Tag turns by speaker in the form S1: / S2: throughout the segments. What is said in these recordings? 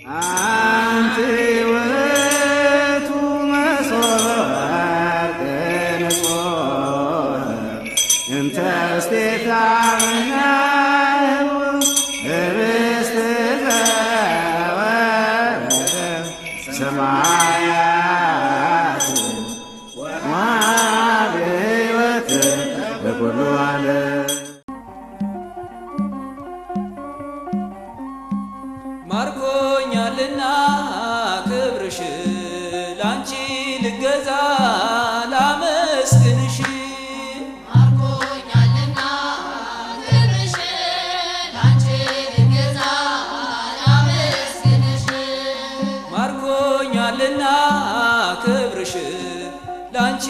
S1: አንተ ወቱ መስዋዕት ንጹሕ እንተ ስቴታና ህብስተ ዘወረደ ሰማያት ወሕይወት ለኩሉ ዓለም
S2: ማርኮኛልና ክብርሽ ላንቺ ልገዛ ላመስግንሽ
S3: ማርኮኛልና ክብርሽ ላንቺ ልገዛ ላመስግንሽ
S2: ማርኮኛልና ክብርሽ ላንቺ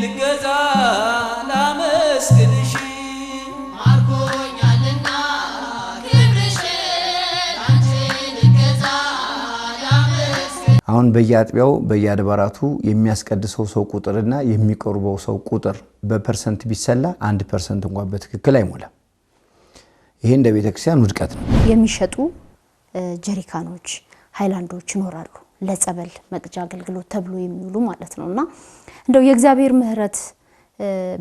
S2: ልገዛ ላመስግንሽ
S3: ማርኮኛልና ክብርሽ ላንቺ ልገዛ ላመስግንሽ
S4: አሁን በየአጥቢያው በየአድባራቱ የሚያስቀድሰው ሰው ቁጥርና የሚቆርበው ሰው ቁጥር በፐርሰንት ቢሰላ 1% እንኳን በትክክል አይሞላም። ይሄ እንደ ቤተክርስቲያን ውድቀት ነው።
S5: የሚሸጡ ጀሪካኖች ሃይላንዶች ይኖራሉ ለጸበል መቅጃ አገልግሎት ተብሎ የሚውሉ ማለት ነውና እንደው የእግዚአብሔር ምህረት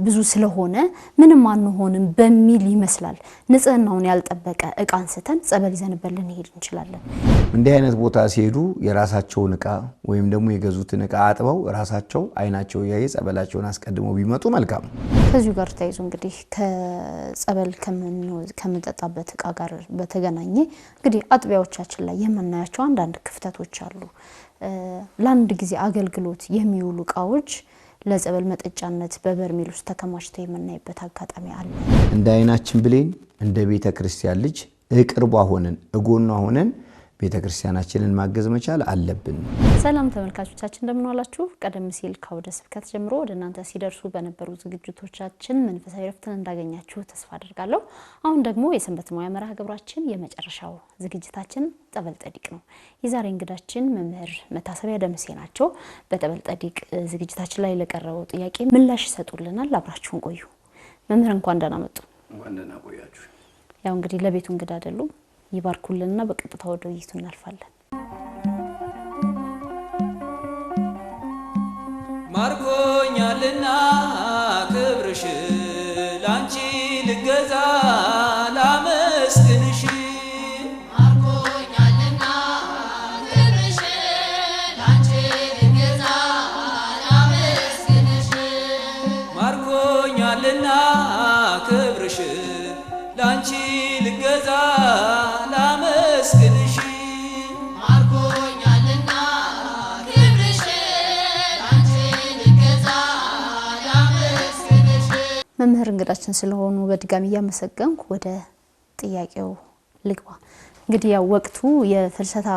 S5: ብዙ ስለሆነ ምንም አንሆንም በሚል ይመስላል ንጽህናውን ያልጠበቀ እቃ አንስተን ጸበል ይዘንበት ልንሄድ እንችላለን።
S4: እንዲህ አይነት ቦታ ሲሄዱ የራሳቸውን እቃ ወይም ደግሞ የገዙትን እቃ አጥበው ራሳቸው አይናቸው ያየ ጸበላቸውን አስቀድመው ቢመጡ መልካም ነው።
S5: ከዚሁ ጋር ተያይዞ እንግዲህ ከጸበል ከምንጠጣበት እቃ ጋር በተገናኘ እንግዲህ አጥቢያዎቻችን ላይ የምናያቸው አንዳንድ ክፍተቶች አሉ። ለአንድ ጊዜ አገልግሎት የሚውሉ እቃዎች ለጸበል መጠጫነት በበርሜል ውስጥ ተከማችተው የምናይበት አጋጣሚ አለ።
S4: እንደ አይናችን ብሌን እንደ ቤተክርስቲያን ልጅ እቅርቧ ሆነን እጎኗ ሆነን ቤተክርስቲያናችንን ማገዝ መቻል አለብን።
S5: ሰላም ተመልካቾቻችን እንደምን ዋላችሁ? ቀደም ሲል ከወደ ስብከት ጀምሮ ወደ እናንተ ሲደርሱ በነበሩ ዝግጅቶቻችን መንፈሳዊ ረፍትን እንዳገኛችሁ ተስፋ አደርጋለሁ። አሁን ደግሞ የሰንበት ሙያ መርሃ ግብራችን የመጨረሻው ዝግጅታችን ጠበል ጠዲቅ ነው። የዛሬ እንግዳችን መምህር መታሰቢያ ደምሴ ናቸው። በጠበል ጠዲቅ ዝግጅታችን ላይ ለቀረበው ጥያቄ ምላሽ ይሰጡልናል። አብራችሁን ቆዩ። መምህር እንኳን ደህና መጡ።
S4: እንኳን ደህና ቆያችሁ።
S5: ያው እንግዲህ ለቤቱ እንግዳ አይደሉም። ይባርኩልንና በቀጥታ ወደ ውይይቱ እናልፋለን።
S2: ማርኮኛልና ክብርሽ ላንቺ ልገዛ ላመስግንሽ
S3: ማርኮኛልና ክብርሽ ላንቺ ልገዛ ላመስግንሽ
S2: ማርኮኛልና ክብርሽ ላንቺ ልገዛ ላመስግንሽ
S3: ማርኮኛልና ክብርሽ ላንቺ ልገዛ ላመስግንሽ
S5: መምህር እንግዳችን ስለሆኑ በድጋሚ ያመሰገንኩ ወደ ጥያቄው ልግባ። እንግዲህ ያው ወቅቱ የፍልሰታ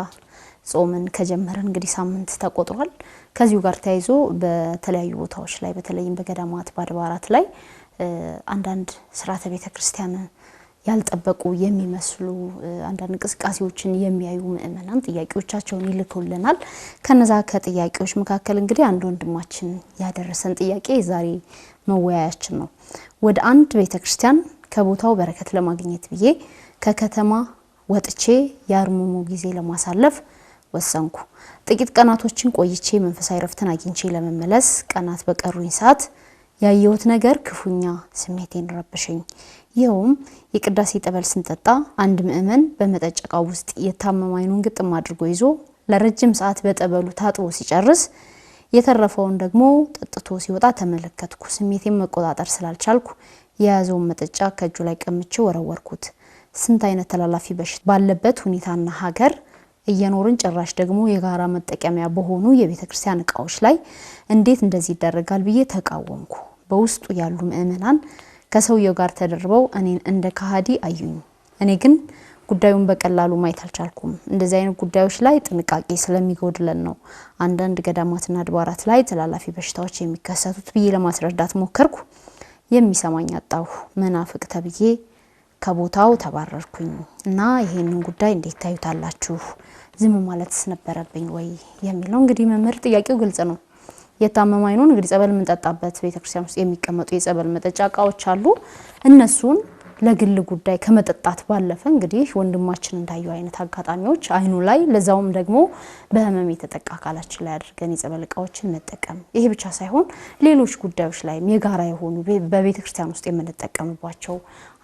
S5: ጾምን ከጀመረን እንግዲህ ሳምንት ተቆጥሯል። ከዚሁ ጋር ተያይዞ በተለያዩ ቦታዎች ላይ በተለይም በገዳማት በአድባራት ላይ አንዳንድ ስርዓተ ቤተክርስቲያን ያልጠበቁ የሚመስሉ አንዳንድ እንቅስቃሴዎችን የሚያዩ ምእመናን ጥያቄዎቻቸውን ይልኩልናል። ከነዛ ከጥያቄዎች መካከል እንግዲህ አንድ ወንድማችን ያደረሰን ጥያቄ ዛሬ መወያያችን ነው። ወደ አንድ ቤተክርስቲያን ከቦታው በረከት ለማግኘት ብዬ ከከተማ ወጥቼ የአርምሞ ጊዜ ለማሳለፍ ወሰንኩ። ጥቂት ቀናቶችን ቆይቼ መንፈሳዊ ረፍትን አግኝቼ ለመመለስ ቀናት በቀሩኝ ሰዓት ያየሁት ነገር ክፉኛ ስሜቴን ረብሸኝ። ይኸውም የቅዳሴ ጠበል ስንጠጣ አንድ ምእመን በመጠጨቃው ውስጥ የታመመ አይኑን ግጥም አድርጎ ይዞ ለረጅም ሰዓት በጠበሉ ታጥቦ ሲጨርስ የተረፈውን ደግሞ ጠጥቶ ሲወጣ ተመለከትኩ። ስሜቴን መቆጣጠር ስላልቻልኩ የያዘውን መጠጫ ከእጁ ላይ ቀምቼ ወረወርኩት። ስንት አይነት ተላላፊ በሽታ ባለበት ሁኔታና ሀገር እየኖርን ጭራሽ ደግሞ የጋራ መጠቀሚያ በሆኑ የቤተክርስቲያን እቃዎች ላይ እንዴት እንደዚህ ይደረጋል ብዬ ተቃወምኩ። በውስጡ ያሉ ምእመናን ከሰውየው ጋር ተደርበው እኔን እንደ ካሃዲ አዩኝ። እኔ ግን ጉዳዩን በቀላሉ ማየት አልቻልኩም። እንደዚህ አይነት ጉዳዮች ላይ ጥንቃቄ ስለሚጎድለን ነው አንዳንድ ገዳማትና አድባራት ላይ ተላላፊ በሽታዎች የሚከሰቱት ብዬ ለማስረዳት ሞከርኩ። የሚሰማኝ አጣሁ። መናፍቅ ተብዬ ከቦታው ተባረርኩኝ እና ይሄንን ጉዳይ እንዴት ታዩታላችሁ? ዝም ማለትስ ነበረብኝ ወይ የሚል ነው። እንግዲህ መምህር ጥያቄው ግልጽ ነው። የታመመ አይኑን እንግዲህ ጸበል የምንጠጣበት ቤተክርስቲያን ውስጥ የሚቀመጡ የጸበል መጠጫ እቃዎች አሉ። እነሱን ለግል ጉዳይ ከመጠጣት ባለፈ እንግዲህ ወንድማችን እንዳየው አይነት አጋጣሚዎች አይኑ ላይ ለዛውም ደግሞ በህመም የተጠቃ አካላችን ላይ አድርገን የጸበል እቃዎችን መጠቀም ይሄ ብቻ ሳይሆን ሌሎች ጉዳዮች ላይ የጋራ የሆኑ በቤተክርስቲያን ውስጥ የምንጠቀምባቸው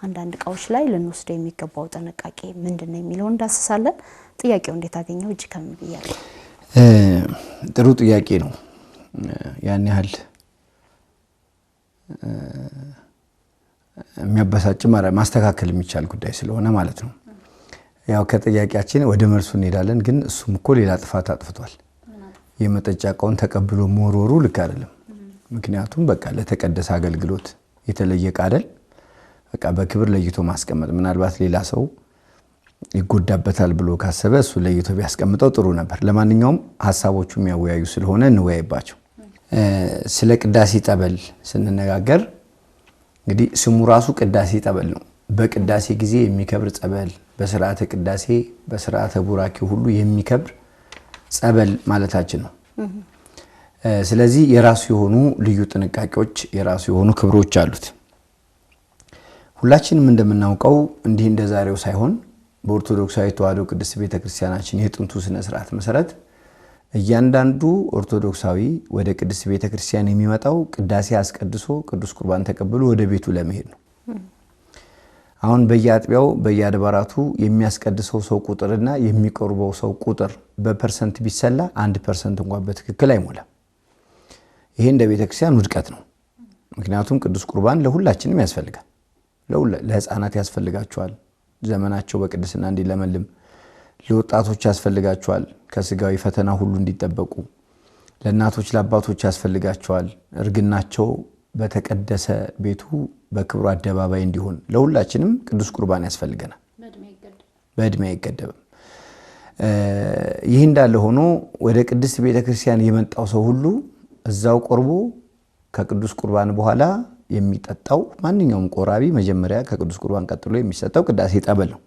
S5: አንዳንድ እቃዎች ላይ ልንወስደው የሚገባው ጥንቃቄ ምንድነው የሚለው እንዳስሳለን። ጥያቄው እንዴት አገኘው? እጅ ከምን ብያለሁ?
S4: ጥሩ ጥያቄ ነው። ያን ያህል የሚያበሳጭ ማስተካከል የሚቻል ጉዳይ ስለሆነ ማለት ነው። ያው ከጥያቄያችን ወደ መልሱ እንሄዳለን። ግን እሱም እኮ ሌላ ጥፋት አጥፍቷል። የመጠጫ እቃውን ተቀብሎ መወርወሩ ልክ አይደለም። ምክንያቱም በቃ ለተቀደሰ አገልግሎት የተለየ እቃ አይደል? በቃ በክብር ለይቶ ማስቀመጥ፣ ምናልባት ሌላ ሰው ይጎዳበታል ብሎ ካሰበ እሱ ለይቶ ቢያስቀምጠው ጥሩ ነበር። ለማንኛውም ሐሳቦቹ የሚያወያዩ ስለሆነ እንወያይባቸው። ስለ ቅዳሴ ጠበል ስንነጋገር እንግዲህ ስሙ ራሱ ቅዳሴ ጠበል ነው። በቅዳሴ ጊዜ የሚከብር ጸበል፣ በስርዓተ ቅዳሴ በስርዓተ ቡራኬ ሁሉ የሚከብር ጸበል ማለታችን ነው። ስለዚህ የራሱ የሆኑ ልዩ ጥንቃቄዎች፣ የራሱ የሆኑ ክብሮች አሉት። ሁላችንም እንደምናውቀው እንዲህ እንደዛሬው ሳይሆን በኦርቶዶክሳዊ ተዋሕዶ ቅድስት ቤተክርስቲያናችን የጥንቱ ስነ ስርዓት መሰረት እያንዳንዱ ኦርቶዶክሳዊ ወደ ቅድስት ቤተክርስቲያን የሚመጣው ቅዳሴ አስቀድሶ ቅዱስ ቁርባን ተቀብሎ ወደ ቤቱ ለመሄድ ነው። አሁን በየአጥቢያው በየአድባራቱ የሚያስቀድሰው ሰው ቁጥርና የሚቆርበው ሰው ቁጥር በፐርሰንት ቢሰላ 1% እንኳን በትክክል አይሞላም። ይሄ እንደ ቤተክርስቲያን ውድቀት ነው። ምክንያቱም ቅዱስ ቁርባን ለሁላችንም ያስፈልጋል። ለህፃናት ያስፈልጋቸዋል ዘመናቸው በቅድስና እንዲለመልም፣ ለወጣቶች ያስፈልጋቸዋል ከስጋዊ ፈተና ሁሉ እንዲጠበቁ፣ ለእናቶች ለአባቶች ያስፈልጋቸዋል እርግናቸው በተቀደሰ ቤቱ በክብሩ አደባባይ እንዲሆን፣ ለሁላችንም ቅዱስ ቁርባን ያስፈልገናል። በእድሜ አይገደብም። ይህ እንዳለ ሆኖ ወደ ቅድስት ቤተክርስቲያን የመጣው ሰው ሁሉ እዛው ቆርቦ ከቅዱስ ቁርባን በኋላ የሚጠጣው ማንኛውም ቆራቢ መጀመሪያ ከቅዱስ ቁርባን ቀጥሎ የሚሰጠው ቅዳሴ ጠበል ነው።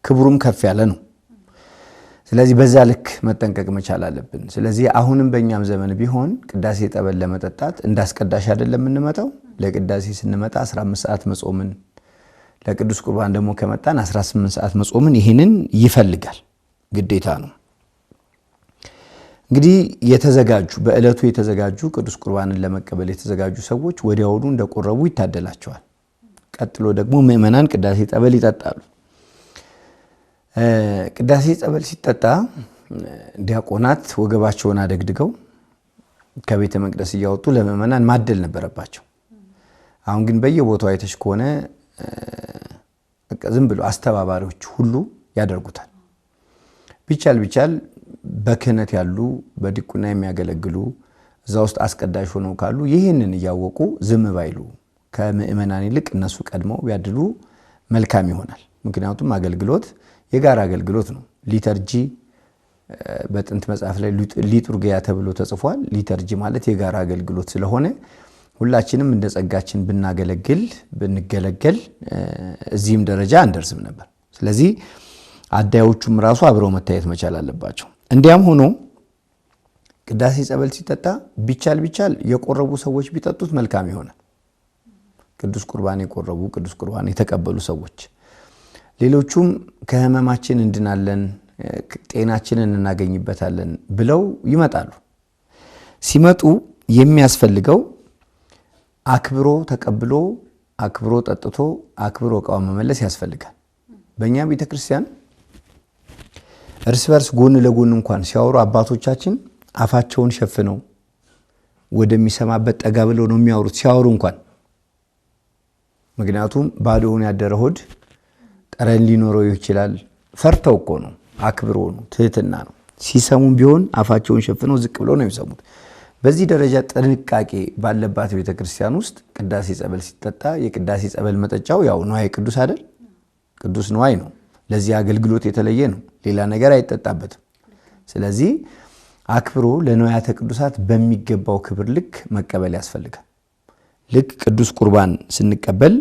S4: ክብሩም ከፍ ያለ ነው። ስለዚህ በዛ ልክ መጠንቀቅ መቻል አለብን። ስለዚህ አሁንም በእኛም ዘመን ቢሆን ቅዳሴ ጠበል ለመጠጣት እንዳስቀዳሽ አይደለም የምንመጣው። ለቅዳሴ ስንመጣ 15 ሰዓት መጾምን፣ ለቅዱስ ቁርባን ደግሞ ከመጣን 18 ሰዓት መጾምን ይህንን ይፈልጋል፣ ግዴታ ነው። እንግዲህ የተዘጋጁ በእለቱ የተዘጋጁ ቅዱስ ቁርባንን ለመቀበል የተዘጋጁ ሰዎች ወዲያውኑ እንደቆረቡ ይታደላቸዋል። ቀጥሎ ደግሞ ምእመናን ቅዳሴ ጠበል ይጠጣሉ። ቅዳሴ ጠበል ሲጠጣ ዲያቆናት ወገባቸውን አደግድገው ከቤተ መቅደስ እያወጡ ለምእመናን ማደል ነበረባቸው። አሁን ግን በየቦታው አይተሽ ከሆነ ዝም ብሎ አስተባባሪዎች ሁሉ ያደርጉታል። ቢቻል በክህነት ያሉ በዲቁና የሚያገለግሉ እዛ ውስጥ አስቀዳሽ ሆነው ካሉ ይህንን እያወቁ ዝም ባይሉ ከምእመናን ይልቅ እነሱ ቀድመው ቢያድሉ መልካም ይሆናል። ምክንያቱም አገልግሎት የጋራ አገልግሎት ነው። ሊተርጂ በጥንት መጽሐፍ ላይ ሊቱርጊያ ተብሎ ተጽፏል። ሊተርጂ ማለት የጋራ አገልግሎት ስለሆነ ሁላችንም እንደ ጸጋችን ብንገለገል እዚህም ደረጃ አንደርስም ነበር። ስለዚህ አዳዮቹም ራሱ አብረው መታየት መቻል አለባቸው። እንዲያም ሆኖ ቅዳሴ ጸበል ሲጠጣ ቢቻል የቆረቡ ሰዎች ቢጠጡት መልካም ይሆናል። ቅዱስ ቁርባን የቆረቡ ቅዱስ ቁርባን የተቀበሉ ሰዎች ሌሎቹም ከህመማችን እንድናለን ጤናችንን እናገኝበታለን ብለው ይመጣሉ። ሲመጡ የሚያስፈልገው አክብሮ ተቀብሎ አክብሮ ጠጥቶ አክብሮ ዕቃው መመለስ ያስፈልጋል። በእኛ ቤተክርስቲያን እርስ በርስ ጎን ለጎን እንኳን ሲያወሩ አባቶቻችን አፋቸውን ሸፍነው ወደሚሰማበት ጠጋ ብለው ነው የሚያወሩት ሲያወሩ እንኳን። ምክንያቱም ባዶውን ያደረ ሆድ ጠረን ሊኖረው ይችላል። ፈርተው እኮ ነው፣ አክብሮ ነው፣ ትህትና ነው። ሲሰሙም ቢሆን አፋቸውን ሸፍነው ዝቅ ብለው ነው የሚሰሙት። በዚህ ደረጃ ጥንቃቄ ባለባት ቤተክርስቲያን ውስጥ ቅዳሴ ጸበል ሲጠጣ የቅዳሴ ጸበል መጠጫው ያው ንዋየ ቅዱስ አይደል? ቅዱስ ንዋይ ነው። ለዚህ አገልግሎት የተለየ ነው። ሌላ ነገር አይጠጣበትም። ስለዚህ አክብሮ ለንዋያተ ቅዱሳት በሚገባው ክብር ልክ መቀበል ያስፈልጋል። ልክ ቅዱስ ቁርባን ስንቀበል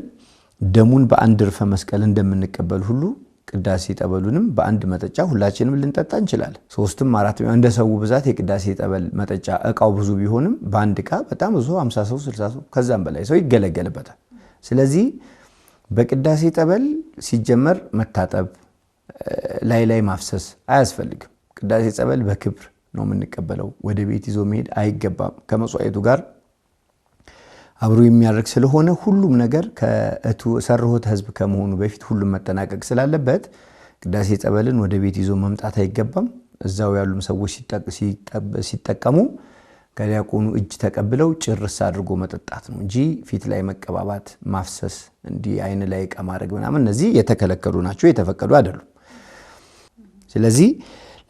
S4: ደሙን በአንድ ርፈ መስቀል እንደምንቀበል ሁሉ ቅዳሴ ጠበሉንም በአንድ መጠጫ ሁላችንም ልንጠጣ እንችላለን። 3ም 4ም እንደ ሰው ብዛት የቅዳሴ ጠበል መጠጫ እቃው ብዙ ቢሆንም በአንድ እቃ በጣም ብዙ 50 ሰው 60 ሰው ከዛም በላይ ሰው ይገለገልበታል። ስለዚህ በቅዳሴ ጠበል ሲጀመር መታጠብ ላይ ማፍሰስ አያስፈልግም። ቅዳሴ ጸበል በክብር ነው የምንቀበለው። ወደ ቤት ይዞ መሄድ አይገባም። ከመስዋዕቱ ጋር አብሮ የሚያደርግ ስለሆነ ሁሉም ነገር ሰርሆተ ሕዝብ ከመሆኑ በፊት ሁሉም መጠናቀቅ ስላለበት ቅዳሴ ጸበልን ወደ ቤት ይዞ መምጣት አይገባም። እዛው ያሉም ሰዎች ሲጠቀሙ ከዲያቆኑ እጅ ተቀብለው ጭርስ አድርጎ መጠጣት ነው እንጂ ፊት ላይ መቀባባት፣ ማፍሰስ፣ እንዲህ አይን ላይ ዕቃ ማድረግ ምናምን እነዚህ የተከለከሉ ናቸው፣ የተፈቀዱ አይደሉም። ስለዚህ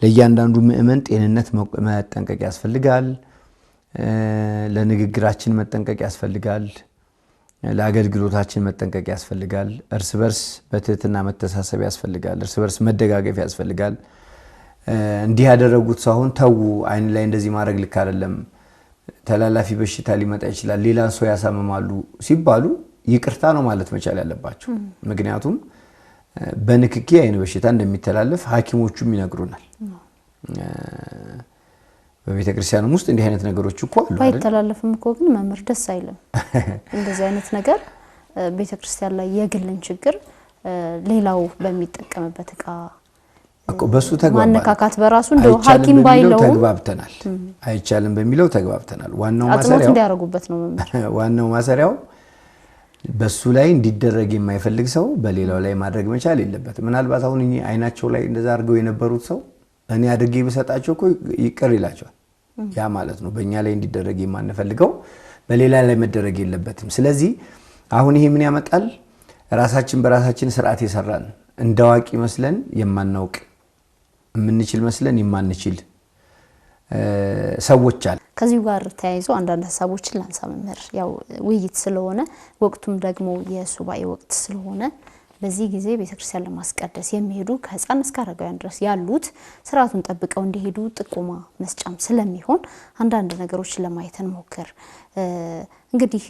S4: ለእያንዳንዱ ምእመን ጤንነት መጠንቀቅ ያስፈልጋል። ለንግግራችን መጠንቀቅ ያስፈልጋል። ለአገልግሎታችን መጠንቀቅ ያስፈልጋል። እርስ በርስ በትህትና መተሳሰብ ያስፈልጋል። እርስ በርስ መደጋገፍ ያስፈልጋል። እንዲህ ያደረጉት ሳይሆን ተው፣ አይን ላይ እንደዚህ ማድረግ ልክ አይደለም፣ ተላላፊ በሽታ ሊመጣ ይችላል፣ ሌላ ሰው ያሳምማሉ ሲባሉ ይቅርታ ነው ማለት መቻል ያለባቸው። ምክንያቱም በንክኪ አይን በሽታ እንደሚተላለፍ ሐኪሞቹም ይነግሩናል። በቤተ ክርስቲያንም ውስጥ እንዲህ አይነት ነገሮች እኮ አሉ አይደል?
S5: ባይተላለፍም እኮ ግን መምህር ደስ አይልም። እንደዚህ አይነት ነገር ቤተ ክርስቲያን ላይ የግልን ችግር ሌላው በሚጠቀምበት ዕቃ
S4: እኮ በሱ ተግባባ
S5: ማነካካት በራሱ እንደው ሐኪም ባይለው
S4: ተግባብተናል። አይቻልም በሚለው ተግባብተናል። ዋናው
S5: አጥሞት
S4: ማሰሪያው
S5: እንዲያረጉበት ነው መምህር።
S4: ዋናው ማሰሪያው በሱ ላይ እንዲደረግ የማይፈልግ ሰው በሌላው ላይ ማድረግ መቻል የለበትም። ምናልባት አሁን አይናቸው ላይ እንደዛ አድርገው የነበሩት ሰው እኔ አድርጌ በሰጣቸው እኮ ይቅር ይላቸዋል። ያ ማለት ነው በእኛ ላይ እንዲደረግ የማንፈልገው በሌላ ላይ መደረግ የለበትም። ስለዚህ አሁን ይሄ ምን ያመጣል? ራሳችን በራሳችን ስርዓት የሰራን እንዳዋቂ መስለን የማናውቅ የምንችል መስለን የማንችል ሰዎች አለ።
S5: ከዚሁ ጋር ተያይዞ አንዳንድ ሀሳቦችን ላንሳ መምህር። ያው ውይይት ስለሆነ ወቅቱም ደግሞ የሱባኤ ወቅት ስለሆነ በዚህ ጊዜ ቤተክርስቲያን ለማስቀደስ የሚሄዱ ከህፃን እስከ አረጋውያን ድረስ ያሉት ስርዓቱን ጠብቀው እንዲሄዱ ጥቆማ መስጫም ስለሚሆን አንዳንድ ነገሮችን ለማየት እንሞክር። እንግዲህ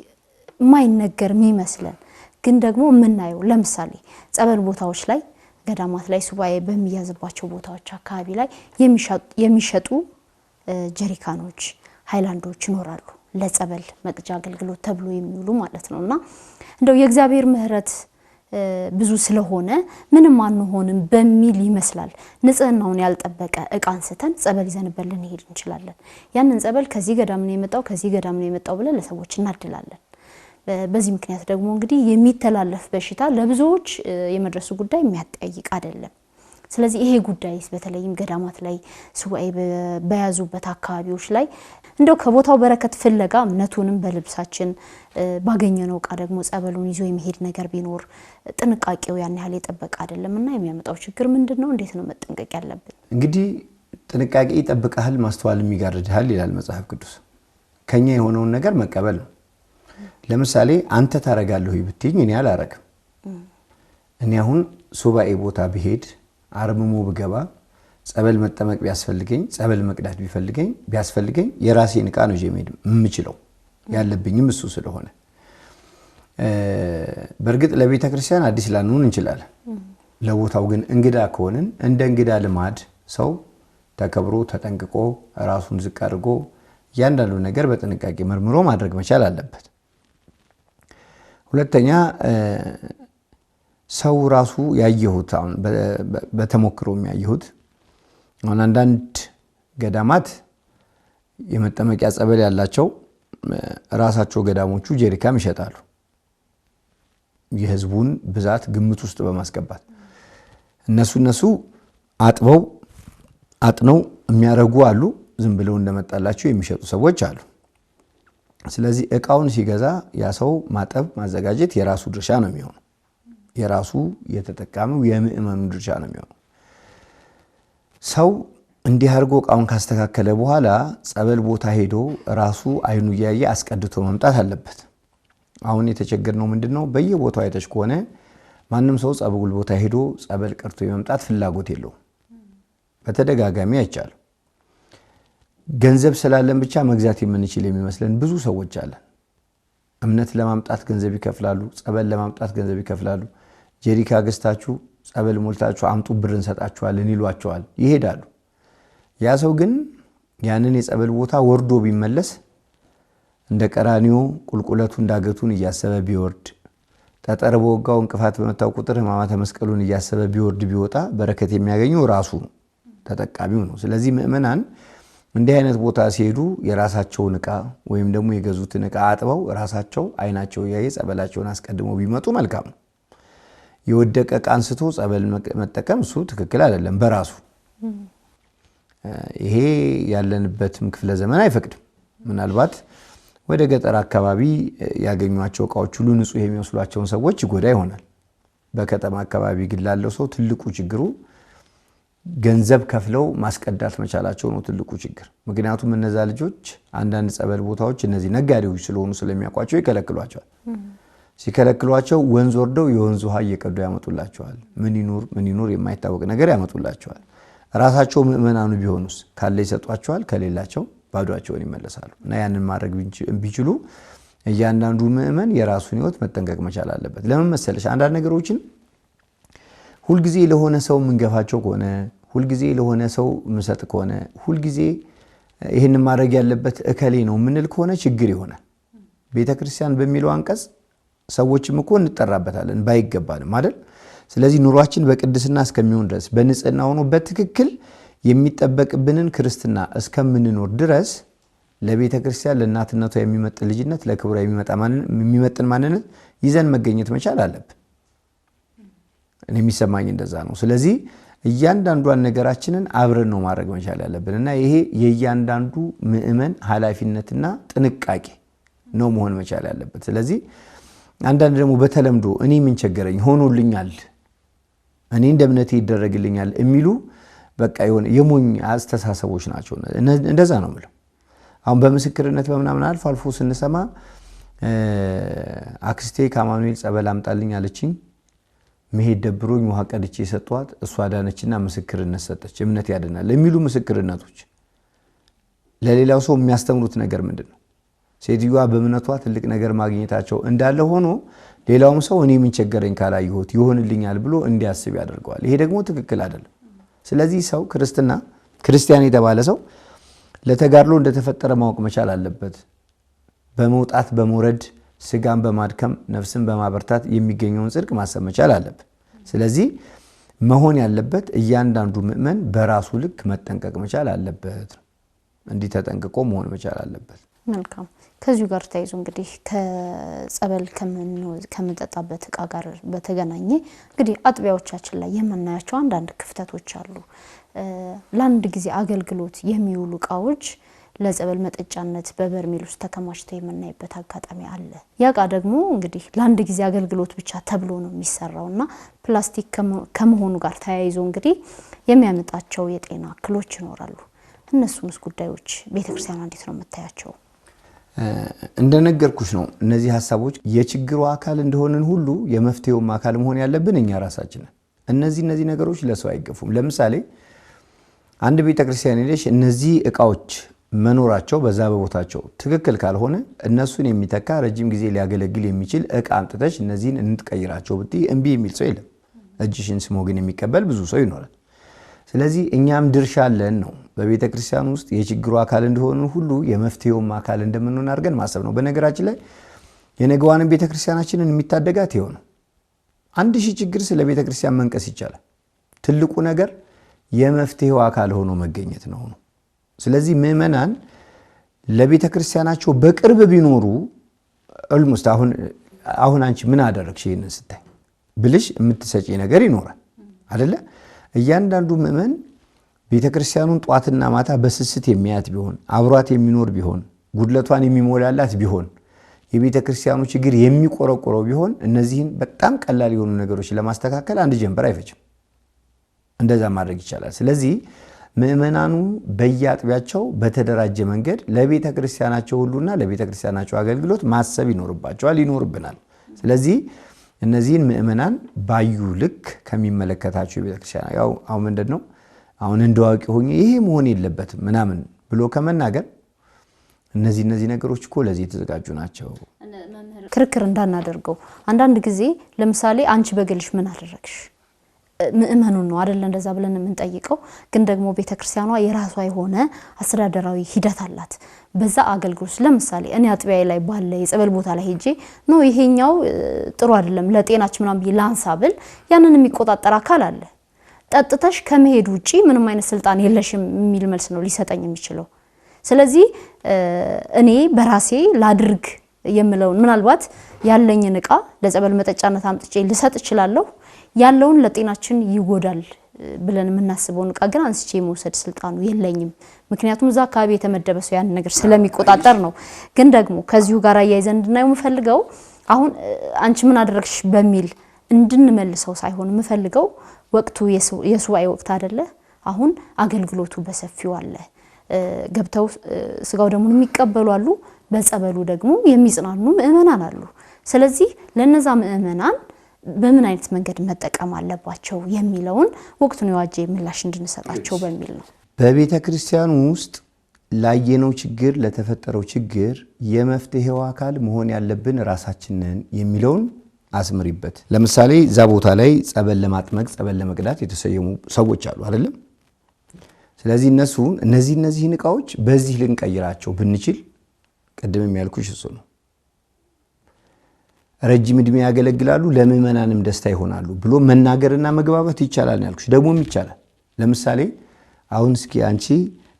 S5: የማይነገር የሚመስለን ግን ደግሞ የምናየው ለምሳሌ ጸበል ቦታዎች ላይ፣ ገዳማት ላይ፣ ሱባኤ በሚያዝባቸው ቦታዎች አካባቢ ላይ የሚሸጡ ጀሪካኖች፣ ሃይላንዶች ይኖራሉ። ለጸበል መቅጃ አገልግሎት ተብሎ የሚውሉ ማለት ነውና እንደው የእግዚአብሔር ምሕረት ብዙ ስለሆነ ምንም አንሆንም በሚል ይመስላል ንጽህናውን ያልጠበቀ ዕቃ አንስተን ጸበል ይዘንበት ልንሄድ እንችላለን። ያንን ጸበል ከዚህ ገዳም ነው የመጣው ከዚህ ገዳም ነው የመጣው ብለን ለሰዎች እናድላለን። በዚህ ምክንያት ደግሞ እንግዲህ የሚተላለፍ በሽታ ለብዙዎች የመድረሱ ጉዳይ የሚያጠያይቅ አይደለም። ስለዚህ ይሄ ጉዳይስ በተለይም ገዳማት ላይ ሱባኤ በያዙበት አካባቢዎች ላይ እንደው ከቦታው በረከት ፍለጋ እምነቱንም በልብሳችን ባገኘነው ዕቃ ደግሞ ጸበሉን ይዞ የሚሄድ ነገር ቢኖር ጥንቃቄው ያን ያህል የጠበቀ አይደለምና የሚያመጣው ችግር ምንድነው? እንዴት ነው መጠንቀቅ ያለብን?
S4: እንግዲህ ጥንቃቄ ይጠብቃል፣ ማስተዋልም ይጋርድሃል ይላል መጽሐፍ ቅዱስ። ከኛ የሆነውን ነገር መቀበል ነው። ለምሳሌ አንተ ታረጋለህ ብትይኝ እኔ አላረግም። እኔ አሁን ሱባኤ ቦታ ብሄድ አርምሞ ብገባ ጸበል መጠመቅ ቢያስፈልገኝ ጸበል መቅዳት ቢያስፈልገኝ የራሴን ዕቃ ነው መሄድ የምችለው ያለብኝም እሱ ስለሆነ በእርግጥ ለቤተ ክርስቲያን አዲስ ላንሆን እንችላለን። ለቦታው ግን እንግዳ ከሆንን እንደ እንግዳ ልማድ ሰው ተከብሮ ተጠንቅቆ ራሱን ዝቅ አድርጎ እያንዳንዱ ነገር በጥንቃቄ መርምሮ ማድረግ መቻል አለበት። ሁለተኛ ሰው ራሱ ያየሁት አሁን በተሞክሮ የሚያየሁት አሁን አንዳንድ ገዳማት የመጠመቂያ ጸበል ያላቸው ራሳቸው ገዳሞቹ ጀሪካም ይሸጣሉ። የህዝቡን ብዛት ግምት ውስጥ በማስገባት እነሱ አጥነው የሚያረጉ አሉ። ዝም ብለው እንደመጣላቸው የሚሸጡ ሰዎች አሉ። ስለዚህ ዕቃውን ሲገዛ ያ ሰው ማጠብ ማዘጋጀት የራሱ ድርሻ ነው የሚሆነው። የራሱ የተጠቃሚው የምእመኑ ድርሻ ነው የሚሆነው። ሰው እንዲህ አድርጎ ዕቃውን ካስተካከለ በኋላ ጸበል ቦታ ሄዶ ራሱ አይኑ እያየ አስቀድቶ መምጣት አለበት። አሁን የተቸገርነው ምንድነው? በየቦታው አይተሽ ከሆነ ማንም ሰው ጸበል ቦታ ሄዶ ጸበል ቀርቶ የመምጣት ፍላጎት የለውም። በተደጋጋሚ አይቻልም። ገንዘብ ስላለን ብቻ መግዛት የምንችል የሚመስለን ብዙ ሰዎች አለን። እምነት ለማምጣት ገንዘብ ይከፍላሉ፣ ጸበል ለማምጣት ገንዘብ ይከፍላሉ። ጀሪካ ገዝታችሁ ጸበል ሞልታችሁ አምጡ ብር እንሰጣችኋለን ይሏቸዋል፣ ይሄዳሉ። ያ ሰው ግን ያንን የጸበል ቦታ ወርዶ ቢመለስ እንደ ቀራኒዮ ቁልቁለቱን ዳገቱን እያሰበ ቢወርድ ጠጠር በወጋው እንቅፋት በመታው ቁጥር ሕማማተ መስቀሉን እያሰበ ቢወርድ ቢወጣ በረከት የሚያገኘው ራሱ ተጠቃሚው ነው። ስለዚህ ምእመናን እንዲህ አይነት ቦታ ሲሄዱ የራሳቸውን ዕቃ ወይም ደግሞ የገዙትን ዕቃ አጥበው ራሳቸው አይናቸው ያየ ጸበላቸውን አስቀድመው ቢመጡ መልካም ነው። የወደቀ ዕቃ አንስቶ ጸበል መጠቀም እሱ ትክክል አይደለም በራሱ። ይሄ ያለንበትም ክፍለ ዘመን አይፈቅድም። ምናልባት ወደ ገጠር አካባቢ ያገኟቸው ዕቃዎች ሁሉ ንጹህ የሚመስሏቸውን ሰዎች ይጎዳ ይሆናል። በከተማ አካባቢ ግን ላለው ሰው ትልቁ ችግሩ ገንዘብ ከፍለው ማስቀዳት መቻላቸው ነው ትልቁ ችግር። ምክንያቱም እነዛ ልጆች አንዳንድ ጸበል ቦታዎች እነዚህ ነጋዴዎች ስለሆኑ ስለሚያውቋቸው ይከለክሏቸዋል። ሲከለክሏቸው ወንዝ ወርደው የወንዝ ውሃ እየቀዱ ያመጡላቸዋል። ምን ይኑር የማይታወቅ ነገር ያመጡላቸዋል። ራሳቸው ምእመናኑ ቢሆኑስ ካለ ይሰጧቸዋል፣ ከሌላቸው ባዷቸውን ይመለሳሉ። እና ያንን ማድረግ ቢችሉ እያንዳንዱ ምእመን የራሱን ሕይወት መጠንቀቅ መቻል አለበት። ለምን መሰለሽ አንዳንድ ነገሮችን ሁልጊዜ ለሆነ ሰው የምንገፋቸው ከሆነ ሁልጊዜ ለሆነ ሰው ምሰጥ ከሆነ ሁልጊዜ ይህን ማድረግ ያለበት እከሌ ነው የምንል ከሆነ ችግር ይሆናል። ቤተክርስቲያን በሚለው አንቀጽ ሰዎችም እኮ እንጠራበታለን ባይገባንም አይደል? ስለዚህ ኑሯችን በቅድስና እስከሚሆን ድረስ በንጽህና ሆኖ በትክክል የሚጠበቅብንን ክርስትና እስከምንኖር ድረስ ለቤተክርስቲያን ለእናትነቷ የሚመጥን ልጅነት ለክብሯ የሚመጥን ማንነት ይዘን መገኘት መቻል አለብን። እኔ የሚሰማኝ እንደዛ ነው። ስለዚህ እያንዳንዷን ነገራችንን አብረን ነው ማድረግ መቻል ያለብን እና ይሄ የእያንዳንዱ ምእመን ኃላፊነትና ጥንቃቄ ነው መሆን መቻል ያለበት። ስለዚህ አንዳንድ ደግሞ በተለምዶ እኔ ምን ቸገረኝ ሆኖልኛል፣ እኔ እንደ እምነቴ ይደረግልኛል የሚሉ በቃ የሆነ የሞኝ አስተሳሰቦች ናቸው። እንደዛ ነው የምለው። አሁን በምስክርነት በምናምን አልፎ አልፎ ስንሰማ አክስቴ ከአማኑኤል ጸበል አምጣልኝ አለችኝ፣ መሄድ ደብሮኝ ውሃ ቀድቼ ሰጧት፣ እሷ ዳነችና ምስክርነት ሰጠች፣ እምነት ያድናል የሚሉ ምስክርነቶች ለሌላው ሰው የሚያስተምሩት ነገር ምንድን ነው? ሴትዮዋ በእምነቷ ትልቅ ነገር ማግኘታቸው እንዳለ ሆኖ ሌላውም ሰው እኔ ምን ቸገረኝ ካላየሁት ይሆንልኛል ብሎ እንዲያስብ ያደርገዋል። ይሄ ደግሞ ትክክል አይደለም። ስለዚህ ሰው ክርስቲያን የተባለ ሰው ለተጋድሎ እንደተፈጠረ ማወቅ መቻል አለበት። በመውጣት በመውረድ ስጋን በማድከም ነፍስን በማበርታት የሚገኘውን ጽድቅ ማሰብ መቻል አለበት። ስለዚህ መሆን ያለበት እያንዳንዱ ምእመን በራሱ ልክ መጠንቀቅ መቻል አለበት። እንዲህ ተጠንቅቆ መሆን መቻል አለበት።
S5: መልካም። ከዚሁ ጋር ተያይዞ እንግዲህ ከጸበል ከምንጠጣበት ዕቃ ጋር በተገናኘ እንግዲህ አጥቢያዎቻችን ላይ የምናያቸው አንዳንድ ክፍተቶች አሉ። ለአንድ ጊዜ አገልግሎት የሚውሉ ዕቃዎች ለጸበል መጠጫነት በበርሜል ውስጥ ተከማችተው የምናይበት አጋጣሚ አለ። ያ ዕቃ ደግሞ እንግዲህ ለአንድ ጊዜ አገልግሎት ብቻ ተብሎ ነው የሚሰራውና ፕላስቲክ ከመሆኑ ጋር ተያይዞ እንግዲህ የሚያመጣቸው የጤና እክሎች ይኖራሉ። እነሱንስ ጉዳዮች ቤተክርስቲያኗ እንዴት ነው የምታያቸው?
S4: እንደነገርኩሽ ነው። እነዚህ ሐሳቦች የችግሩ አካል እንደሆነን ሁሉ የመፍትሄውም አካል መሆን ያለብን እኛ ራሳችን። እነዚህ ነገሮች ለሰው አይገፉም። ለምሳሌ አንድ ቤተክርስቲያን ሄደሽ እነዚህ ዕቃዎች መኖራቸው በዛ በቦታቸው ትክክል ካልሆነ እነሱን የሚተካ ረጅም ጊዜ ሊያገለግል የሚችል ዕቃ አምጥተሽ እነዚህን እንጥቀይራቸው ብትይ እምቢ የሚል ሰው የለም። እጅሽን ስሞ ግን የሚቀበል ብዙ ሰው ይኖራል። ስለዚህ እኛም ድርሻ አለን ነው። በቤተ ክርስቲያን ውስጥ የችግሩ አካል እንደሆኑ ሁሉ የመፍትሄውም አካል እንደምንሆን አድርገን ማሰብ ነው። በነገራችን ላይ የነገዋንን ቤተ ክርስቲያናችንን የሚታደጋት ይኸው ነው። 1000 ችግር ስለ ቤተ ክርስቲያን መንቀስ ይቻላል። ትልቁ ነገር የመፍትሄው አካል ሆኖ መገኘት ነው። ስለዚህ ምእመናን ለቤተ ክርስቲያናቸው በቅርብ ቢኖሩ ኦልሞስት አሁን አንቺ ምን አደረግሽ ይሄንን ስታይ ብልሽ የምትሰጪ ነገር ይኖራል አይደለ? እያንዳንዱ ምእመን ቤተ ክርስቲያኑን ጧትና ማታ በስስት የሚያት ቢሆን፣ አብሯት የሚኖር ቢሆን፣ ጉድለቷን የሚሞላላት ቢሆን፣ የቤተ ክርስቲያኑ ችግር የሚቆረቆረው ቢሆን እነዚህን በጣም ቀላል የሆኑ ነገሮች ለማስተካከል አንድ ጀንበር አይፈጅም። እንደዛ ማድረግ ይቻላል። ስለዚህ ምእመናኑ በየአጥቢያቸው በተደራጀ መንገድ ለቤተ ክርስቲያናቸው ሁሉና ለቤተ ክርስቲያናቸው አገልግሎት ማሰብ ይኖርብናል። ስለዚህ እነዚህን ምእመናን ባዩ ልክ ከሚመለከታቸው የቤተ ክርስቲያን ያው አሁን ምንድነው አሁን እንደዋቂ ሆኜ ይሄ መሆን የለበትም ምናምን ብሎ ከመናገር እነዚህ ነገሮች እኮ ለዚህ የተዘጋጁ ናቸው።
S5: ክርክር እንዳናደርገው አንዳንድ ጊዜ ለምሳሌ አንቺ በግልሽ ምን አደረግሽ ምእመኑን ነው አይደል እንደዛ ብለን የምንጠይቀው። ግን ደግሞ ቤተክርስቲያኗ የራሷ የሆነ አስተዳደራዊ ሂደት አላት። በዛ አገልግሎት ለምሳሌ እኔ አጥቢያዬ ላይ ባለ የጸበል ቦታ ላይ ሄጄ ነው ይሄኛው ጥሩ አይደለም ለጤናችን ምናምን ላንሳ ብል ያንን የሚቆጣጠር አካል አለ። ጠጥተሽ ከመሄድ ውጪ ምንም አይነት ስልጣን የለሽም የሚል መልስ ነው ሊሰጠኝ የሚችለው። ስለዚህ እኔ በራሴ ላድርግ የምለውን ምናልባት ያለኝን ዕቃ ለጸበል መጠጫነት አምጥቼ ልሰጥ እችላለሁ። ያለውን ለጤናችን ይጎዳል ብለን የምናስበውን ዕቃ ግን አንስቼ መውሰድ ስልጣኑ የለኝም። ምክንያቱም እዛ አካባቢ የተመደበ ሰው ያን ነገር ስለሚቆጣጠር ነው። ግን ደግሞ ከዚሁ ጋር አያይዘን እንድናየው የምፈልገው አሁን አንቺ ምን አደረግሽ በሚል እንድንመልሰው ሳይሆን የምፈልገው ወቅቱ የሱባኤ ወቅት አይደለ? አሁን አገልግሎቱ በሰፊው አለ። ገብተው ስጋው ደሙን የሚቀበሉ አሉ፣ በጸበሉ ደግሞ የሚጽናኑ ምእመናን አሉ። ስለዚህ ለነዛ ምእመናን በምን አይነት መንገድ መጠቀም አለባቸው የሚለውን ወቅቱን የዋጀ ምላሽ እንድንሰጣቸው በሚል ነው።
S4: በቤተ ክርስቲያን ውስጥ ላየነው ችግር ለተፈጠረው ችግር የመፍትሄው አካል መሆን ያለብን ራሳችንን የሚለውን አስምሪበት። ለምሳሌ እዛ ቦታ ላይ ጸበል ለማጥመቅ ጸበል ለመቅዳት የተሰየሙ ሰዎች አሉ አይደለም? ስለዚህ እነዚህን ዕቃዎች በዚህ ልንቀይራቸው ብንችል ቀደም ያልኩሽ እሱ ነው። ረጅም ዕድሜ ያገለግላሉ፣ ለምእመናንም ደስታ ይሆናሉ ብሎ መናገርና መግባባት ይቻላል ነው ያልኩሽ። ደግሞም ይቻላል። ለምሳሌ አሁን እስኪ አንቺ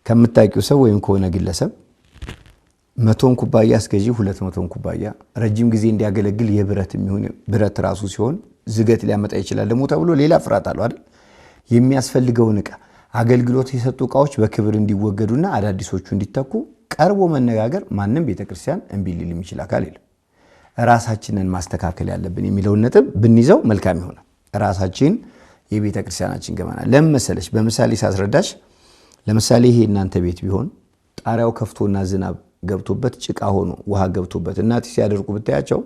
S4: ከምታውቂው ሰው ወይም ከሆነ ግለሰብ 100 ኩባያ አስገዢ 200 ኩባያ ረጅም ጊዜ እንዲያገለግል የብረት የሚሆን ብረት ራሱ ሲሆን ዝገት ሊያመጣ ይችላል ደግሞ ተብሎ ሌላ ፍርሃት አለው አይደል? የሚያስፈልገውን ዕቃ አገልግሎት የሰጡ ዕቃዎች በክብር እንዲወገዱና አዳዲሶቹ እንዲተኩ ቀርቦ መነጋገር ማንም ቤተክርስቲያን እምቢ ሊል የሚችል አካል የለም። ራሳችንን ማስተካከል ያለብን የሚለውን ነጥብ ብንይዘው መልካም ይሆናል። ራሳችን የቤተክርስቲያናችን ገመና ለምሳሌሽ በምሳሌ ሳስረዳሽ ለምሳሌ ይሄ እናንተ ቤት ቢሆን ጣሪያው ከፍቶና ዝናብ ገብቶበት ጭቃ ሆኖ ውሃ ገብቶበት እናት ሲያደርቁ ብታያቸው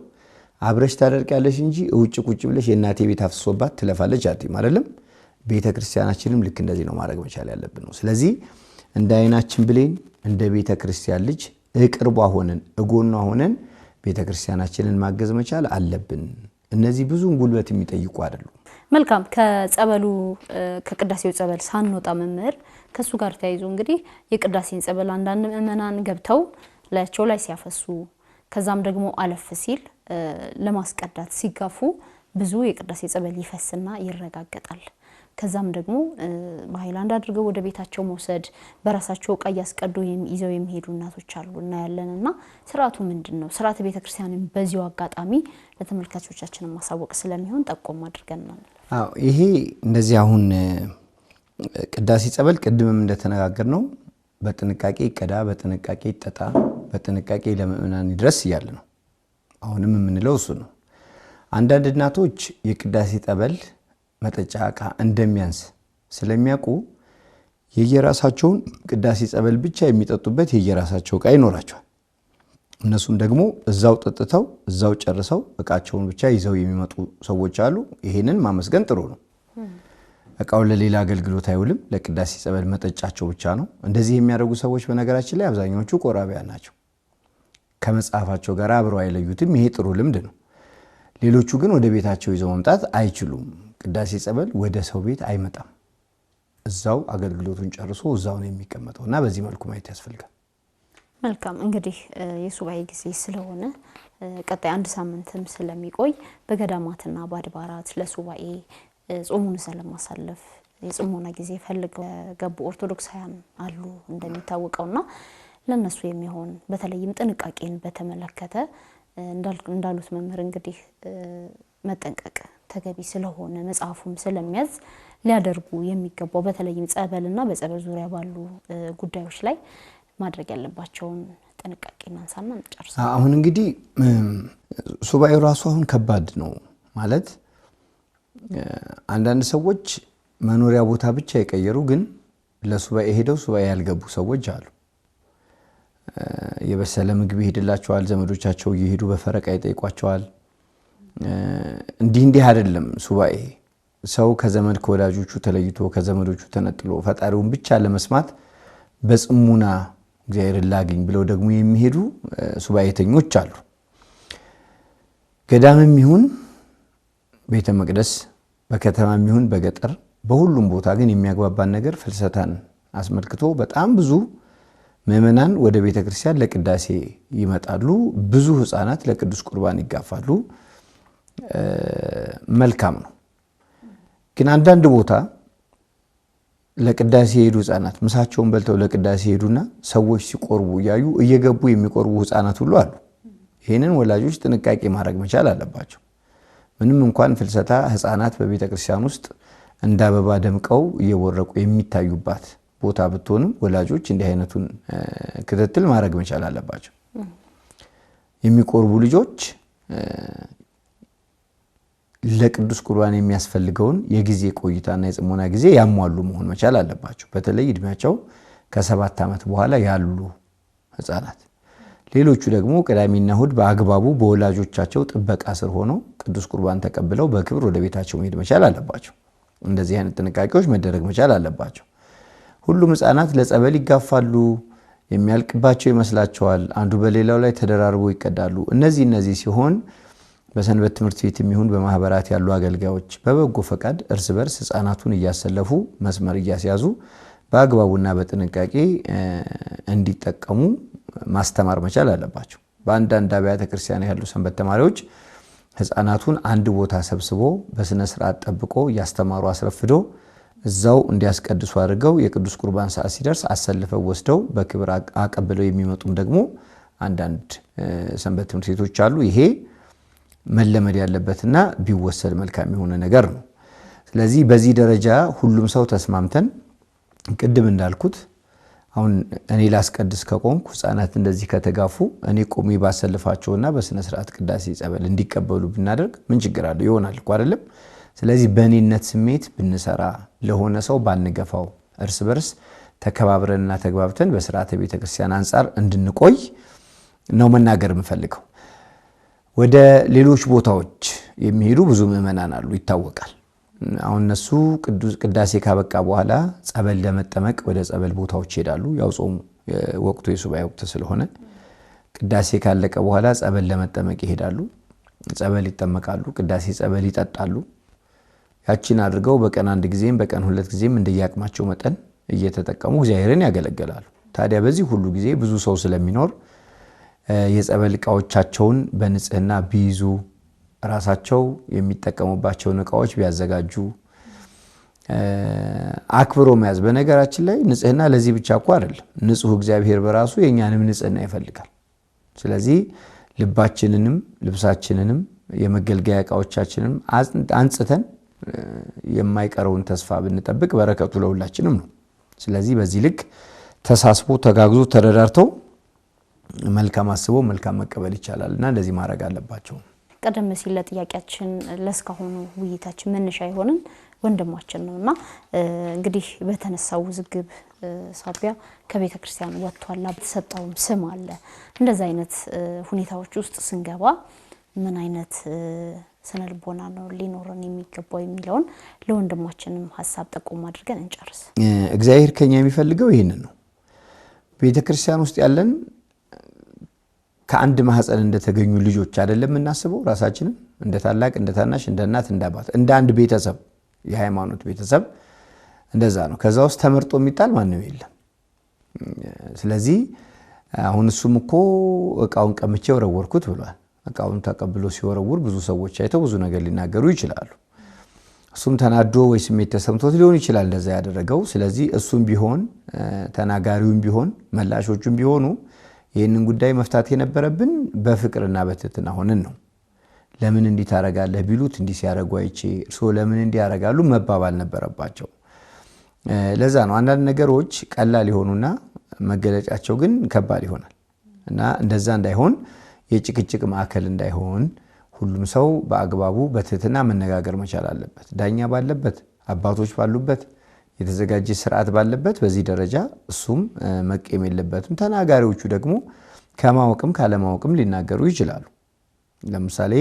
S4: አብረሽ ታደርቂያለሽ እንጂ ውጭ ቁጭ ብለሽ የእናቴ ቤት አፍስሶባት ትለፋለች አትይም አይደለም? ቤተክርስቲያናችንም ልክ እንደዚህ ነው ማድረግ መቻል ያለብን ነው። ስለዚህ እንደ አይናችን ብሌን እንደ ቤተክርስቲያን ልጅ እቅርቧ ሆነን እጎኗ ሆነን ቤተክርስቲያናችንን ማገዝ መቻል አለብን። እነዚህ ብዙም ጉልበት የሚጠይቁ አይደሉም።
S5: መልካም። ከጸበሉ ከቅዳሴው ጸበል ሳንወጣ መምህር ከሱ ጋር ተያይዞ እንግዲህ የቅዳሴን ጸበል አንዳንድ ምእመናን ገብተው ላያቸው ላይ ሲያፈሱ ከዛም ደግሞ አለፍ ሲል ለማስቀዳት ሲጋፉ ብዙ የቅዳሴ ጸበል ይፈስና ይረጋገጣል። ከዛም ደግሞ በሃይላንድ አድርገው ወደ ቤታቸው መውሰድ በራሳቸው ዕቃ ያስቀዱ ይዘው የሚሄዱ እናቶች አሉ እና ያለንና ስርዓቱ ምንድነው? ስርዓተ ቤተክርስቲያንን በዚሁ አጋጣሚ ለተመልካቾቻችን ማሳወቅ ስለሚሆን ጠቆም አድርገናል።
S4: ይሄ እንደዚህ አሁን ቅዳሴ ጸበል ቅድምም እንደተነጋገር ነው በጥንቃቄ ቀዳ፣ በጥንቃቄ ጠጣ፣ በጥንቃቄ ለምእመናን ይድረስ እያለ ነው። አሁንም የምንለው እሱ ነው። አንዳንድ እናቶች የቅዳሴ ጸበል መጠጫ ዕቃ እንደሚያንስ ስለሚያውቁ የየራሳቸውን ቅዳሴ ጸበል ብቻ የሚጠጡበት የየራሳቸው ዕቃ ይኖራቸዋል። እነሱም ደግሞ እዛው ጠጥተው እዛው ጨርሰው ዕቃቸውን ብቻ ይዘው የሚመጡ ሰዎች አሉ። ይሄንን ማመስገን ጥሩ ነው። ዕቃው ለሌላ አገልግሎት አይውልም፣ ለቅዳሴ ጸበል መጠጫቸው ብቻ ነው። እንደዚህ የሚያደርጉ ሰዎች በነገራችን ላይ አብዛኞቹ ቆራቢያን ናቸው። ከመጽሐፋቸው ጋር አብረው አይለዩትም። ይሄ ጥሩ ልምድ ነው። ሌሎቹ ግን ወደ ቤታቸው ይዘው መምጣት አይችሉም። ቅዳሴ ጸበል ወደ ሰው ቤት አይመጣም። እዛው አገልግሎቱን ጨርሶ እዛው ነው የሚቀመጠውና በዚህ መልኩ ማየት ያስፈልጋል። መልካም።
S5: እንግዲህ የሱባኤ ጊዜ ስለሆነ ቀጣይ አንድ ሳምንትም ስለሚቆይ በገዳማትና በአድባራት ለሱባኤ ጾሙን ስለማሳለፍ የጾሙና ጊዜ ፈልገው ገቡ ኦርቶዶክሳውያን አሉ እንደሚታወቀውና ለነሱ የሚሆን በተለይም ጥንቃቄን በተመለከተ እንዳሉት መምህር እንግዲህ መጠንቀቅ ተገቢ ስለሆነ መጽሐፉም ስለሚያዝ ሊያደርጉ የሚገባው በተለይም ጸበልና በጸበል ዙሪያ ባሉ ጉዳዮች ላይ ማድረግ ያለባቸውን ጥንቃቄ ማንሳና እንጨርስ።
S4: አሁን እንግዲህ ሱባኤው ራሱ አሁን ከባድ ነው ማለት አንዳንድ ሰዎች መኖሪያ ቦታ ብቻ የቀየሩ ግን ለሱባኤ ሄደው ሱባኤ ያልገቡ ሰዎች አሉ። የበሰለ ምግብ ይሄድላቸዋል፣ ዘመዶቻቸው እየሄዱ በፈረቃ ይጠይቋቸዋል። እንዲህ አይደለም ሱባኤ። ሰው ከዘመድ ከወዳጆቹ ተለይቶ ከዘመዶቹ ተነጥሎ ፈጣሪውን ብቻ ለመስማት በጽሙና እግዚአብሔርን ላግኝ ብለው ደግሞ የሚሄዱ ሱባኤተኞች አሉ። ገዳምም ይሁን ቤተ መቅደስ በከተማም ይሁን በገጠር በሁሉም ቦታ ግን የሚያግባባን ነገር ፍልሰታን አስመልክቶ በጣም ብዙ ምእመናን ወደ ቤተ ክርስቲያን ለቅዳሴ ይመጣሉ። ብዙ ሕፃናት ለቅዱስ ቁርባን ይጋፋሉ። መልካም ነው። ግን አንዳንድ ቦታ ለቅዳሴ የሄዱ ሕፃናት ምሳቸውን በልተው ለቅዳሴ ሄዱና ሰዎች ሲቆርቡ እያዩ እየገቡ የሚቆርቡ ሕፃናት ሁሉ አሉ። ይህንን ወላጆች ጥንቃቄ ማድረግ መቻል አለባቸው። ምንም እንኳን ፍልሰታ ሕፃናት በቤተ ክርስቲያን ውስጥ እንደ አበባ ደምቀው እየቦረቁ የሚታዩባት ቦታ ብትሆንም ወላጆች እንዲህ አይነቱን ክትትል ማድረግ መቻል አለባቸው። የሚቆርቡ ልጆች ለቅዱስ ቁርባን የሚያስፈልገውን የጊዜ ቆይታና የጽሞና ጊዜ ያሟሉ መሆን መቻል አለባቸው። በተለይ እድሜያቸው ከ7 ዓመት በኋላ ያሉ ሕፃናት። ሌሎቹ ደግሞ ቅዳሜና እሁድ በአግባቡ በወላጆቻቸው ጥበቃ ስር ሆነው ቅዱስ ቁርባን ተቀብለው በክብር ወደ ቤታቸው መሄድ መቻል አለባቸው። እንደዚህ አይነት ጥንቃቄዎች መደረግ መቻል አለባቸው። ሁሉም ሕፃናት ለጸበል ይጋፋሉ፣ የሚያልቅባቸው ይመስላቸዋል። አንዱ በሌላው ላይ ተደራርበው ይቀዳሉ። እነዚህ ሲሆን በሰንበት ትምህርት ቤት የሚሆን በማህበራት ያሉ አገልጋዮች በበጎ ፈቃድ እርስ በርስ ሕፃናቱን እያሰለፉ መስመር እያስያዙ በአግባቡና በጥንቃቄ እንዲጠቀሙ ማስተማር መቻል አለባቸው። በአንዳንድ አብያተ ክርስቲያን ያሉ ሰንበት ተማሪዎች ሕፃናቱን አንድ ቦታ ሰብስቦ በስነ ስርዓት ጠብቆ እያስተማሩ አስረፍዶ እዛው እንዲያስቀድሱ አድርገው የቅዱስ ቁርባን ሰዓት ሲደርስ አሰልፈው ወስደው በክብር አቀብለው የሚመጡም ደግሞ አንዳንድ ሰንበት ትምህርት ቤቶች አሉ። ይሄ መለመድ ያለበትና ቢወሰድ መልካም የሆነ ነገር ነው። ስለዚህ በዚህ ደረጃ ሁሉም ሰው ተስማምተን ቅድም እንዳልኩት አሁን እኔ ላስቀድስ ከቆምኩ ሕፃናት እንደዚህ ከተጋፉ እኔ ቆሜ ባሰልፋቸውና በስነ ስርዓት ቅዳሴ ጸበል እንዲቀበሉ ብናደርግ ምን ችግር አለው? ይሆናል እኮ አይደለም? ስለዚህ በእኔነት ስሜት ብንሰራ፣ ለሆነ ሰው ባንገፋው፣ እርስ በርስ ተከባብረንና ተግባብተን በስርዓተ ቤተ ክርስቲያን አንጻር እንድንቆይ ነው መናገር የምፈልገው። ወደ ሌሎች ቦታዎች የሚሄዱ ብዙ ምእመናን አሉ፣ ይታወቃል። አሁን እነሱ ቅዳሴ ካበቃ በኋላ ጸበል ለመጠመቅ ወደ ጸበል ቦታዎች ይሄዳሉ። ያው ጾሙ ወቅቱ የሱባኤ ወቅት ስለሆነ ቅዳሴ ካለቀ በኋላ ጸበል ለመጠመቅ ይሄዳሉ። ጸበል ይጠመቃሉ፣ ቅዳሴ ጸበል ይጠጣሉ። ያቺን አድርገው በቀን 1 ጊዜም በቀን 2 ጊዜም እንደየአቅማቸው መጠን እየተጠቀሙ እግዚአብሔርን ያገለግላሉ። ታዲያ በዚህ ሁሉ ጊዜ ብዙ ሰው ስለሚኖር የጸበል ዕቃዎቻቸውን በንጽህና ቢይዙ፣ ራሳቸው የሚጠቀሙባቸውን ዕቃዎች ቢያዘጋጁ፣ አክብሮ መያዝ። በነገራችን ላይ ንጽህና ለዚህ ብቻ እኮ አይደለም። ንጹሕ እግዚአብሔር በራሱ የእኛንም ንጽህና ይፈልጋል። ስለዚህ ልባችንንም ልብሳችንንም የመገልገያ ዕቃዎቻችንም አንጽተን የማይቀረውን ተስፋ ብንጠብቅ በረከቱ ለሁላችንም ነው። ስለዚህ በዚህ ልክ ተሳስቦ ተጋግዞ ተረዳርተው መልካም አስቦ መልካም መቀበል ይቻላል እና እንደዚህ ማድረግ አለባቸው።
S5: ቀደም ሲል ለጥያቄያችን ለስካሁኑ ውይይታችን መነሻ የሆነን ወንድማችን ነውና እንግዲህ በተነሳው ውዝግብ ሳቢያ ከቤተ ክርስቲያን ወጥቷል። በተሰጠውም ስም አለ። እንደዚህ አይነት ሁኔታዎች ውስጥ ስንገባ ምን አይነት ስነልቦና ነው ሊኖረን የሚገባው የሚለውን ለወንድማችንም ሐሳብ ጠቆም አድርገን እንጨርስ።
S4: እግዚአብሔር ከኛ የሚፈልገው ይሄንን ነው። ቤተ ክርስቲያን ውስጥ ያለን ከአንድ ማህፀን እንደተገኙ ልጆች አይደለም እናስበው። ራሳችንን እንደ ታላቅ፣ እንደ ታናሽ፣ እንደ እናት፣ እንደ አባት፣ እንደ አንድ ቤተሰብ፣ የሃይማኖት ቤተሰብ እንደዛ ነው። ከዛ ውስጥ ተመርጦ የሚጣል ማንም የለም። ስለዚህ አሁን እሱም እኮ እቃውን ቀምቼ ወረወርኩት ብሏል። እቃውን ተቀብሎ ሲወረውር ብዙ ሰዎች አይተው ብዙ ነገር ሊናገሩ ይችላሉ። እሱም ተናዶ ወይ ስሜት ተሰምቶት ሊሆን ይችላል እንደዛ ያደረገው። ስለዚህ እሱም ቢሆን ተናጋሪውም ቢሆን መላሾቹም ቢሆኑ ይህንን ጉዳይ መፍታት የነበረብን በፍቅርና በትህትና ሆነን ነው። ለምን እንዲህ ታረጋለህ ቢሉት እንዲህ ሲያረጉ አይቼ እርስዎ ለምን እንዲህ ያረጋሉ መባባል ነበረባቸው። ለዛ ነው አንዳንድ ነገሮች ቀላል ይሆኑና መገለጫቸው ግን ከባድ ይሆናል እና እንደዛ እንዳይሆን የጭቅጭቅ ማዕከል እንዳይሆን ሁሉም ሰው በአግባቡ በትህትና መነጋገር መቻል አለበት። ዳኛ ባለበት፣ አባቶች ባሉበት፣ የተዘጋጀ ስርዓት ባለበት በዚህ ደረጃ እሱም መቀየም የለበትም። ተናጋሪዎቹ ደግሞ ከማወቅም ካለማወቅም ሊናገሩ ይችላሉ። ለምሳሌ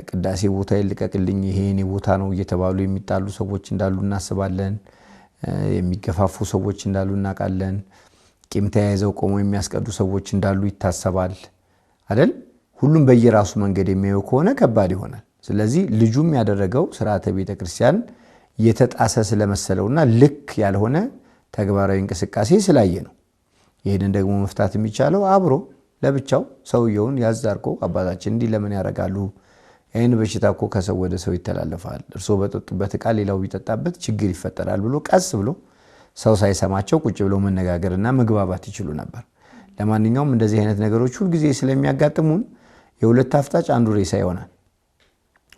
S4: ቅዳሴ ቦታ ይልቀቅልኝ ይሄ የኔ ቦታ ነው እየተባሉ የሚጣሉ ሰዎች እንዳሉ እናስባለን። የሚገፋፉ ሰዎች እንዳሉ እናውቃለን። ቂም ተያይዘው ቆሞ የሚያስቀዱ ሰዎች እንዳሉ ይታሰባል አይደል? ሁሉም በየራሱ መንገድ የሚያዩ ከሆነ ከባድ ይሆናል። ስለዚህ ልጁም ያደረገው ስርዓተ ቤተ ክርስቲያን የተጣሰ ስለመሰለውና ልክ ያልሆነ ተግባራዊ እንቅስቃሴ ስላየ ነው። ይሄንን ደግሞ መፍታት የሚቻለው አብሮ ለብቻው ሰውየውን ያዛርቆ አባታችን እንዲህ ለምን ያረጋሉ? ይሄን በሽታ እኮ ከሰው ወደ ሰው ይተላለፋል። እርሶ በጠጡበት ቃል ሌላው ቢጠጣበት ችግር ይፈጠራል ብሎ ቀስ ብሎ ሰው ሳይሰማቸው ቁጭ ብለው መነጋገርና መግባባት ይችሉ ነበር። ለማንኛውም እንደዚህ አይነት ነገሮች ሁሉ ጊዜ ስለሚያጋጥሙን የሁለት አፍጣጭ አንዱ ሬሳ ይሆናል።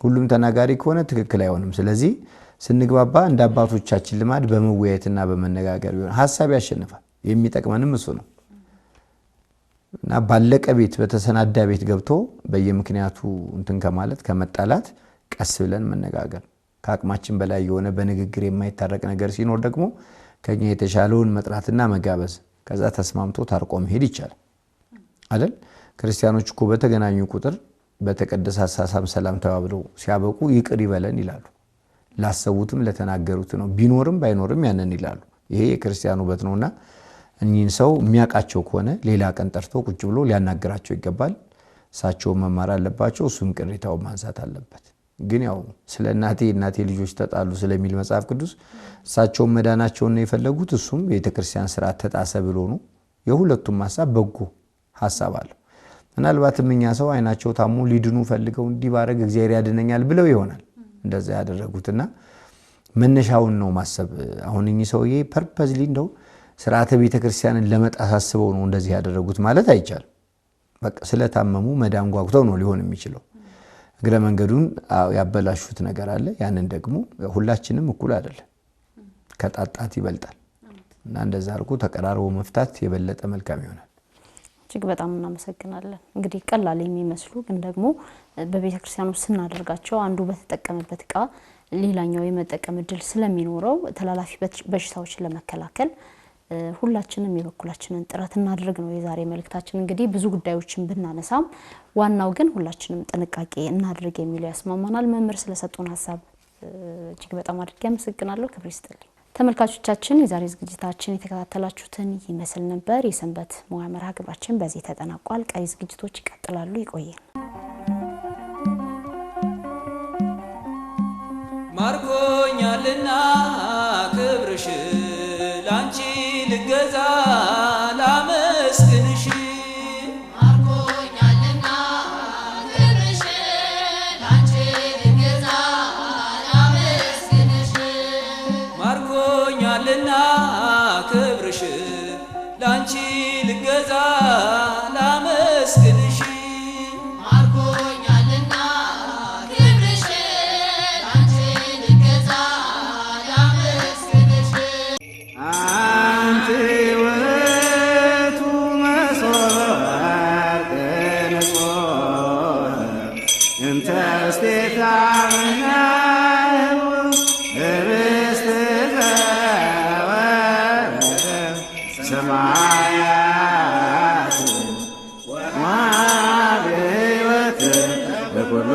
S4: ሁሉም ተናጋሪ ከሆነ ትክክል አይሆንም። ስለዚህ ስንግባባ እንደ አባቶቻችን ልማድ በመወያየትና በመነጋገር ቢሆን ሐሳብ ያሸንፋል። የሚጠቅመንም እሱ ነው እና ባለቀ ቤት በተሰናዳ ቤት ገብቶ በየምክንያቱ እንትን ከማለት ከመጣላት ቀስ ብለን መነጋገር ከአቅማችን በላይ የሆነ በንግግር የማይታረቅ ነገር ሲኖር ደግሞ ከኛ የተሻለውን መጥራትና መጋበዝ ከዛ ተስማምቶ ታርቆ መሄድ ይቻላል አይደል? ክርስቲያኖች እኮ በተገናኙ ቁጥር በተቀደሰ ሐሳብ ሰላም ተባብለው ሲያበቁ ይቅር ይበለን ይላሉ። ላሰቡትም ለተናገሩት ነው ቢኖርም ባይኖርም ያንን ይላሉ። ይሄ የክርስቲያኑ ውበት ነውና እኚህን ሰው የሚያውቃቸው ከሆነ ሌላ ቀን ጠርቶ ቁጭ ብሎ ሊያናገራቸው ይገባል። እሳቸው መማር አለባቸው፣ እሱም ቅሬታው ማንሳት አለበት። ግን ያው ስለ እናቴ ልጆች ተጣሉ ስለሚል መጽሐፍ ቅዱስ እሳቸው መዳናቸውን ነው የፈለጉት፣ እሱም ቤተክርስቲያን ስርዓት ተጣሰ ብሎ ነው። የሁለቱም ሐሳብ በጎ ሐሳብ አለው። ምናልባትም እኛ ሰው አይናቸው ታሞ ሊድኑ ፈልገው እንዲባረግ እግዚአብሔር ያድነኛል ብለው ይሆናል እንደዛ ያደረጉትና መነሻውን ነው ማሰብ። አሁን እኚህ ሰውዬ ፐርፐዝሊ እንደው ስርዓተ ቤተክርስቲያንን ለመጣስ አስበው ነው እንደዚህ ያደረጉት ማለት አይቻልም። በቃ ስለታመሙ መዳን ጓጉተው ነው ሊሆን የሚችለው። እግረ መንገዱን ያበላሹት ነገር አለ። ያንን ደግሞ ሁላችንም እኩል አይደለም፣ ከጣጣት ይበልጣል እና እንደዛ አርጎ ተቀራርቦ መፍታት የበለጠ መልካም ይሆናል።
S5: እጅግ በጣም እናመሰግናለን። እንግዲህ ቀላል የሚመስሉ ግን ደግሞ በቤተክርስቲያኑ ስናደርጋቸው አንዱ በተጠቀመበት ዕቃ ሌላኛው የመጠቀም እድል ስለሚኖረው ተላላፊ በሽታዎችን ለመከላከል ሁላችንም የበኩላችንን ጥረት እናድርግ ነው የዛሬ መልእክታችን። እንግዲህ ብዙ ጉዳዮችን ብናነሳም ዋናው ግን ሁላችንም ጥንቃቄ እናድርግ የሚለው ያስማማናል። መምህር ስለሰጡን ሐሳብ እጅግ በጣም አድርጌ አመሰግናለሁ። ክብር ይስጥልኝ። ተመልካቾቻችን የዛሬ ዝግጅታችን የተከታተላችሁትን ይመስል ነበር። የሰንበት ሙያ መርሃ ግብራችን በዚህ ተጠናቋል። ቀሪ ዝግጅቶች ይቀጥላሉ። ይቆየን።
S2: ማርኮኛልና ክብርሽ ላንቺ ልገዛ ላመስግንሽ
S3: ማርኮኛልና ክብርሽ ላንቺ ልገዛ ላመስግንሽ
S2: ማርኮኛልና ክብርሽ ላንቺ ልገዛ ላመስግንሽ
S3: ማርኮኛልና ክብርሽ ላንቺ ልገዛ ላመስግንሽ
S1: አንቺ ውእቱ መሶበ ንጹሕ እንተ ውስቴታ ምናየው ኅብስት ዘወረደ ሰማያት ወኀበ ሕይወት ለኵሉ